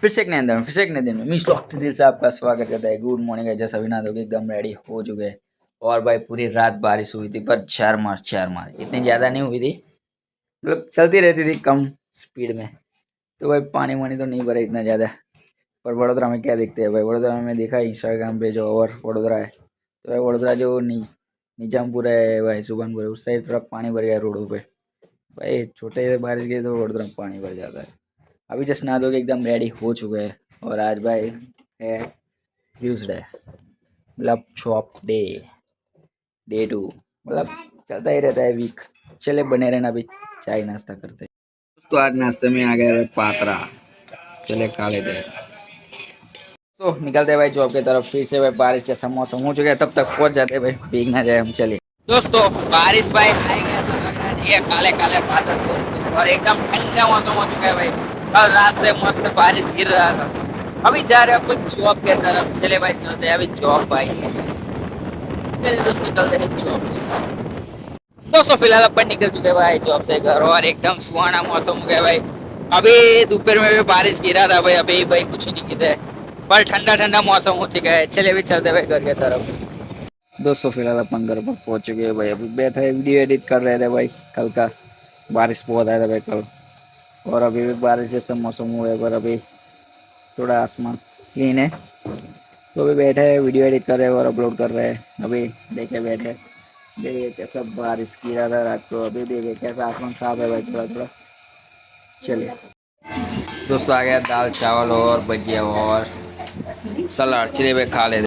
फिर से एक नए दिन में मिस डॉक्टर दिल से आपका स्वागत करता है। गुड मॉर्निंग है, जैसा भी ना दोगे एकदम रेडी हो चुके हैं। और भाई पूरी रात बारिश हुई थी, पर चार मार इतनी ज़्यादा नहीं हुई थी, मतलब चलती रहती थी कम स्पीड में। तो भाई पानी वानी तो नहीं भरा इतना ज़्यादा। पर वडोदरा में क्या दिखते हैं भाई, वडोदरा में मैं देखा इंस्टाग्राम पे जो और वडोदरा है, तो भाई वडोदरा जो निजामपुर है भाई, सुबनपुर है, उस साइड थोड़ा पानी भर गया रोडों पे। भाई छोटे बारिश के तो वडोदरा में पानी भर जाता है। अभी जस्ट नहा धो के एकदम रेडी हो चुके हैं। और आज भाई है ट्यूसडे, मतलब शॉप डे 2, मतलब चलता ही रहता है वीक। चले बने रहना, अभी चाय नाश्ता करते हैं। तो आज नाश्ते में आ गया भाई पात्रा, चले खा लेते हैं। तो निकलते हैं भाई जॉब की तरफ। फिर से भाई बारिश जैसा मौसम हो चुका है, तब तक पहुंच जाते हैं भाई, भीग ना जाए हम। चले दोस्तों, बारिश भाई आ गया, तो लग रहा है ये काले काले बादल और एकदम ठंडा मौसम हो चुका है भाई। कल रात से मस्त बारिश गिर रहा था। अभी जा रहे हैं अपन जॉब के तरफ। चले भाई चलते हैं अभी जॉब भाई। चलिए दोस्तों चलते हैं जॉब। दोस्तों फिलहाल अपन निकल चुके हैं भाई जॉब से घर, और एकदम सुहाना मौसम हो गया भाई। अभी दोपहर में भी बारिश गिरा था भाई, अभी भाई कुछ नहीं गिरा है, पर ठंडा ठंडा मौसम हो चुका है। चले भी चलते भाई घर के तरफ। दोस्तों फिलहाल अपन घर पर पहुंच चुके हैं भाई। अभी बैठे वीडियो एडिट कर रहे थे भाई, कल का बारिश बहुत आया था भाई कल। और अभी भी बारिश जैसा मौसम हुआ है, पर अभी थोड़ा आसमान क्लीन है। तो अभी बैठे हैं वीडियो एडिट कर रहे हैं और अपलोड कर रहे हैं। अभी देखे बैठे, देखिए कैसा बारिश गिरा था रात को, अभी देखिए कैसा आसमान साफ है भाई थोड़ा थोड़ा। चलिए दोस्तों, आ गया दाल चावल और भजिया और सलाद। चलिए भाई खा लेते।